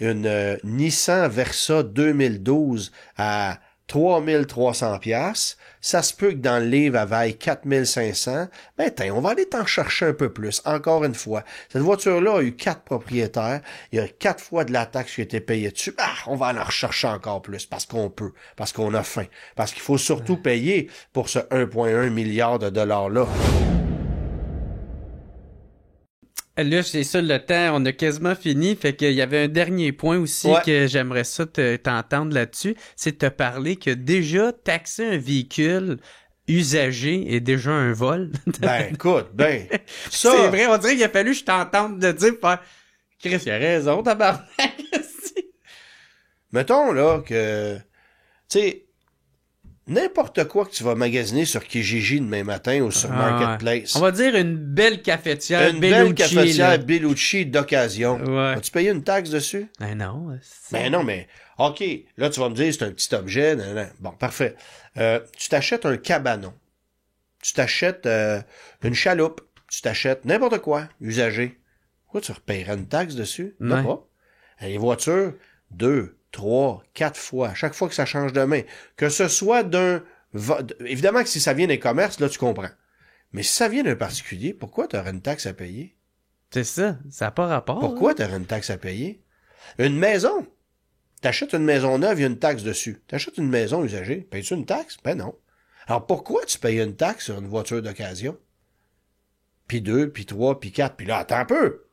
une Nissan Versa 2012 à 3300 pièces, ça se peut que dans le livre, elle vaille 4500. Ben, on va aller t'en chercher un peu plus. Encore une fois, cette voiture-là a eu 4 propriétaires. Il y a 4 fois de la taxe qui a été payée dessus. On va en rechercher encore plus parce qu'on peut, parce qu'on a faim, parce qu'il faut surtout payer pour ce 1,1 milliard de dollars-là. Là, c'est ça, le temps, on a quasiment fini, fait qu'il y avait un dernier point aussi que j'aimerais ça t'entendre là-dessus, c'est de te parler que déjà, taxer un véhicule usagé est déjà un vol. Ben, écoute, ça... C'est vrai, on dirait qu'il a fallu que je t'entende de dire, Chris, il a raison, tabarnak. Mettons, là, que, tu sais, n'importe quoi que tu vas magasiner sur Kijiji demain matin ou sur Marketplace. On va dire une belle cafetière Une belle cafetière Bellucci d'occasion. Ouais. Vas-tu payer une taxe dessus? Ben non. Ben non, mais OK, là, tu vas me dire, c'est un petit objet. Bon, parfait. Tu t'achètes un cabanon. Tu t'achètes une chaloupe. Tu t'achètes n'importe quoi, usagé. Pourquoi tu repayerais une taxe dessus? Non, pas. Les voitures, 2, 3, 4 fois, chaque fois que ça change de main. Que ce soit évidemment que si ça vient des commerces, là, tu comprends. Mais si ça vient d'un particulier, pourquoi tu aurais une taxe à payer? C'est ça, ça n'a pas rapport. Pourquoi tu aurais une taxe à payer? Une maison. T'achètes une maison neuve, il y a une taxe dessus. T'achètes une maison usagée, payes-tu une taxe? Ben non. Alors pourquoi tu payes une taxe sur une voiture d'occasion? Puis 2, puis 3, puis 4, puis là, attends un peu.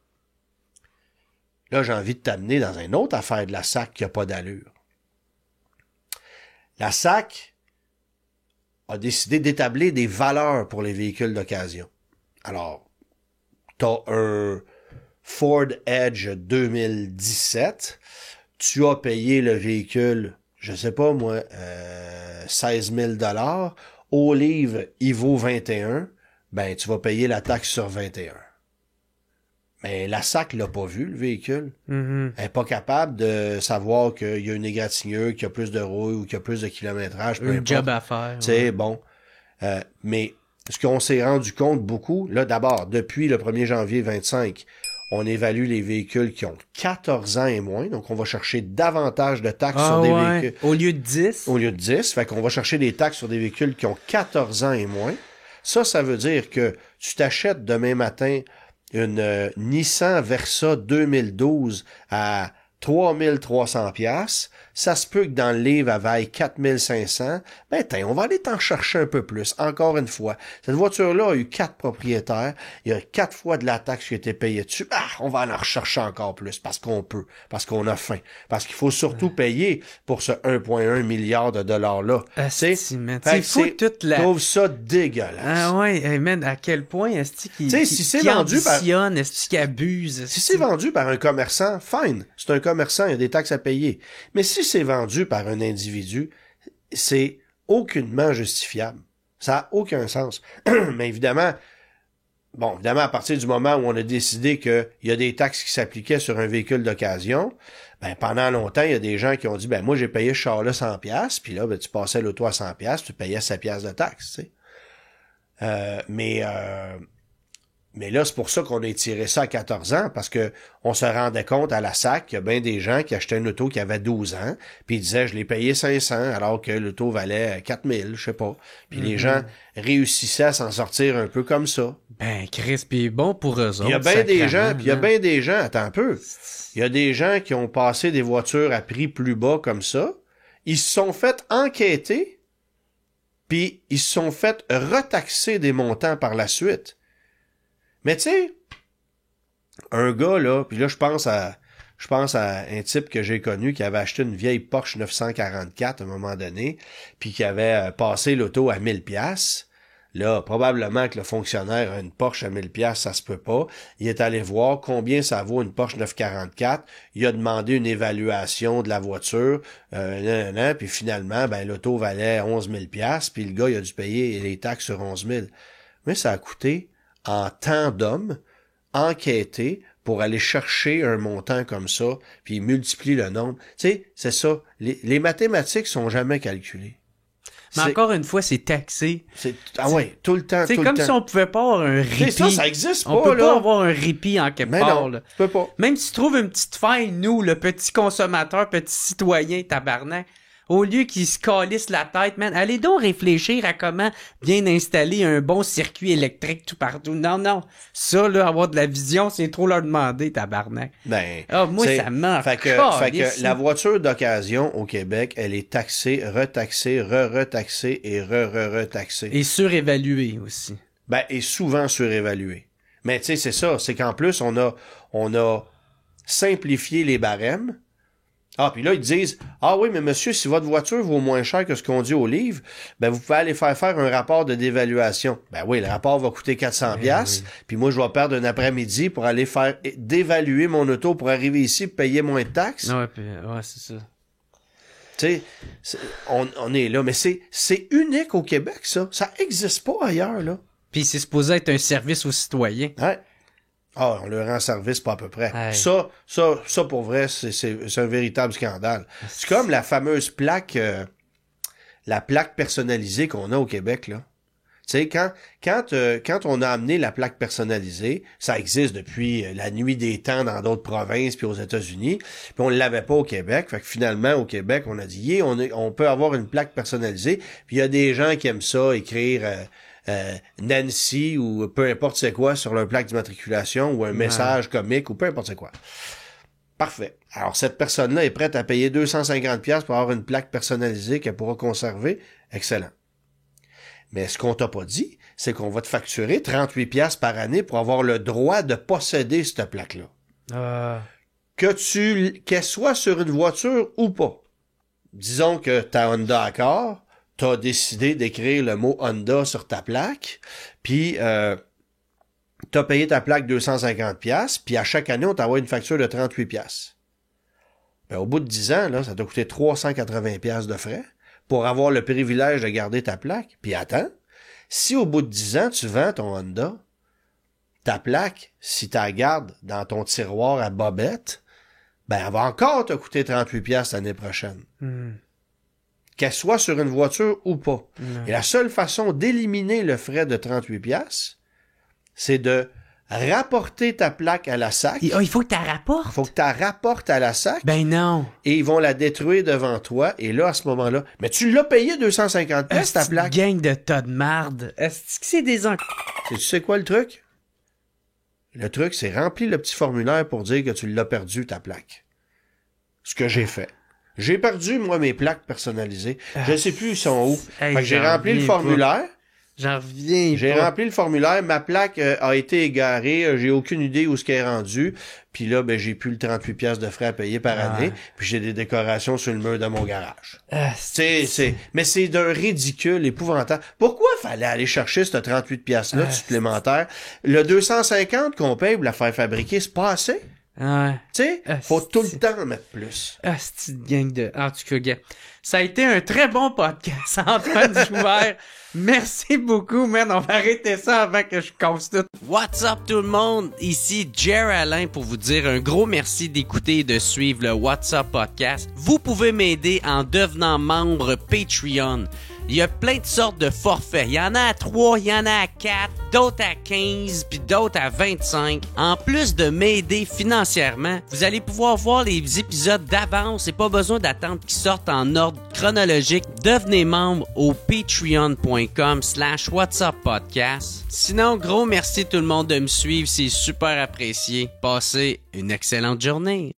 Là, j'ai envie de t'amener dans une autre affaire de la SAC qui n'a pas d'allure. La SAC a décidé d'établir des valeurs pour les véhicules d'occasion. Alors, t'as un Ford Edge 2017, tu as payé le véhicule, je sais pas moi, 16 000 $, au livre, il vaut 21, ben tu vas payer la taxe sur 21. Mais la SAC l'a pas vu, le véhicule. Mm-hmm. Elle est pas capable de savoir qu'il y a une égratignure, qu'il y a plus de rouille ou qu'il y a plus de kilométrage. Un job à faire. C'est bon. Mais ce qu'on s'est rendu compte beaucoup, là d'abord, depuis le 1er janvier 25, on évalue les véhicules qui ont 14 ans et moins. Donc, on va chercher davantage de taxes sur des véhicules. Au lieu de 10. Au lieu de 10. Fait qu'on va chercher des taxes sur des véhicules qui ont 14 ans et moins. Ça veut dire que tu t'achètes demain matin une Nissan Versa 2012 à 3300 pièces, ça se peut que dans le livre, elle vaille 4500. Ben, on va aller t'en chercher un peu plus. Encore une fois, cette voiture-là a eu 4 propriétaires. Il y a 4 fois de la taxe qui a été payée dessus. On va en rechercher encore plus parce qu'on peut, parce qu'on a faim, parce qu'il faut surtout payer pour ce 1,1 milliard de dollars-là. C'est fou toute la... Je trouve ça dégueulasse. Ah ouais, hey man, à quel point est-ce qu'il ambitionne, est-ce qu'il abuse? Si c'est vendu par un commerçant, fine. C'est un commerçant, il y a des taxes à payer. Mais si c'est vendu par un individu, c'est aucunement justifiable. Ça n'a aucun sens. Mais évidemment, à partir du moment où on a décidé qu'il y a des taxes qui s'appliquaient sur un véhicule d'occasion, ben pendant longtemps, il y a des gens qui ont dit, ben moi j'ai payé ce char-là 100 pièces, puis là, ben, tu passais l'auto à 100 pièces, tu payais 7 pièces de taxes, tu sais. Mais là, c'est pour ça qu'on a étiré ça à 14 ans, parce que on se rendait compte à la SAC qu'il y a bien des gens qui achetaient une auto qui avait 12 ans, puis ils disaient, je l'ai payé 500, alors que l'auto valait 4000, je sais pas. Puis les gens réussissaient à s'en sortir un peu comme ça. Ben, Chris, puis bon pour eux autres. Il y a bien des gens, attends un peu, il y a des gens qui ont passé des voitures à prix plus bas comme ça, ils se sont fait enquêter, puis ils se sont fait retaxer des montants par la suite. Mais tu sais, un gars, là, puis là, je pense à un type que j'ai connu qui avait acheté une vieille Porsche 944 à un moment donné, puis qui avait passé l'auto à 1000 pièces. Là, probablement que le fonctionnaire a une Porsche à 1000 pièces, ça se peut pas. Il est allé voir combien ça vaut une Porsche 944. Il a demandé une évaluation de la voiture, puis finalement, ben l'auto valait 11 000 pièces, puis le gars, il a dû payer les taxes sur 11 000. Mais ça a coûté en temps d'homme, enquêter pour aller chercher un montant comme ça, puis il multiplie le nombre. Tu sais, c'est ça. Les mathématiques sont jamais calculées. Mais encore une fois, c'est taxé. Ah ouais, tout le temps, C'est comme si on pouvait pas avoir un répit. Ça existe pas, on peut là. pas avoir un répit en quelque part, non, là. tu peux pas. Même si tu trouves une petite faille, nous, le petit consommateur, petit citoyen, tabarnak, au lieu qu'ils se calissent la tête, man, allez donc réfléchir à comment bien installer un bon circuit électrique tout partout. Non. Ça, là, avoir de la vision, c'est trop leur demander, tabarnak. Moi, ça m'en fait que la voiture d'occasion au Québec, elle est taxée, retaxée, retaxée et retaxée. Et surévaluée aussi. Et souvent surévaluée. Mais tu sais, c'est ça. C'est qu'en plus, on a simplifié les barèmes. Ah, puis là, ils disent, ah oui, mais monsieur, si votre voiture vaut moins cher que ce qu'on dit au livre, vous pouvez aller faire un rapport de dévaluation. Oui, le rapport va coûter 400$, oui. Puis moi, je vais perdre un après-midi pour aller faire dévaluer mon auto pour arriver ici et payer moins de taxes. Ouais, c'est ça. Tu sais, on est là, mais c'est unique au Québec, ça. Ça existe pas ailleurs, là. Puis c'est supposé être un service aux citoyens. Ouais. Ah, on leur rend service pas à peu près. Hey. Ça pour vrai, c'est un véritable scandale. C'est comme la fameuse plaque, la plaque personnalisée qu'on a au Québec, là. Tu sais, quand on a amené la plaque personnalisée, ça existe depuis la nuit des temps dans d'autres provinces puis aux États-Unis, puis on ne l'avait pas au Québec. Fait que finalement, au Québec, on a dit, on peut avoir une plaque personnalisée. Puis il y a des gens qui aiment ça, écrire Nancy ou peu importe c'est quoi sur leur plaque d'immatriculation ou un message comique ou peu importe c'est quoi. Parfait. Alors, cette personne-là est prête à payer 250$ pour avoir une plaque personnalisée qu'elle pourra conserver. Excellent. Mais ce qu'on t'a pas dit, c'est qu'on va te facturer 38$ par année pour avoir le droit de posséder cette plaque-là. Qu'elle soit sur une voiture ou pas. Disons que ta Honda Accord, t'as décidé d'écrire le mot Honda sur ta plaque, puis t'as payé ta plaque 250$, puis à chaque année, on t'envoie une facture de 38$. Au bout de 10 ans, là, ça t'a coûté 380$ de frais pour avoir le privilège de garder ta plaque. Puis attends, si au bout de 10 ans, tu vends ton Honda, ta plaque, si tu la gardes dans ton tiroir à bobette, elle va encore te coûter 38$ l'année prochaine. Qu'elle soit sur une voiture ou pas. Et la seule façon d'éliminer le frais de 38$, c'est de rapporter ta plaque à la SAC. Il faut que tu la rapportes. Il faut que tu la rapportes à la SAC. Non. Et ils vont la détruire devant toi. Et là, à ce moment-là, mais tu l'as payé 250$ ta plaque. Gang de tas de marde. Est-ce que c'est des Tu sais quoi le truc? Le truc, c'est remplir le petit formulaire pour dire que tu l'as perdu, ta plaque. Ce que j'ai fait. J'ai perdu, moi, mes plaques personnalisées. Je ne sais plus ils sont où. Fait que j'ai rempli le formulaire. J'en reviens. J'ai rempli le formulaire. Ma plaque a été égarée. J'ai aucune idée où ce qu'elle est rendue. Puis là, j'ai plus le 38$ de frais à payer par année. Puis j'ai des décorations sur le mur de mon garage. Mais c'est d'un ridicule épouvantable. Pourquoi fallait aller chercher ce 38$-là supplémentaire? Le 250 qu'on paye pour la faire fabriquer, c'est pas assez? Tu sais, faut tout le temps en mettre plus. C'est une gang de... En tout cas, gars, ça a été un très bon podcast, Antoine Joubert. Merci beaucoup, man. On va arrêter ça avant que je casse tout. What's up, tout le monde? Ici Jer Alain pour vous dire un gros merci d'écouter et de suivre le What's Up Podcast. Vous pouvez m'aider en devenant membre Patreon. Il y a plein de sortes de forfaits. Il y en a à 3, il y en a à 4, d'autres à 15, puis d'autres à 25. En plus de m'aider financièrement, vous allez pouvoir voir les épisodes d'avance et pas besoin d'attendre qu'ils sortent en ordre chronologique. Devenez membre au patreon.com/whatsuppodcast. Sinon, gros merci tout le monde de me suivre, c'est super apprécié. Passez une excellente journée.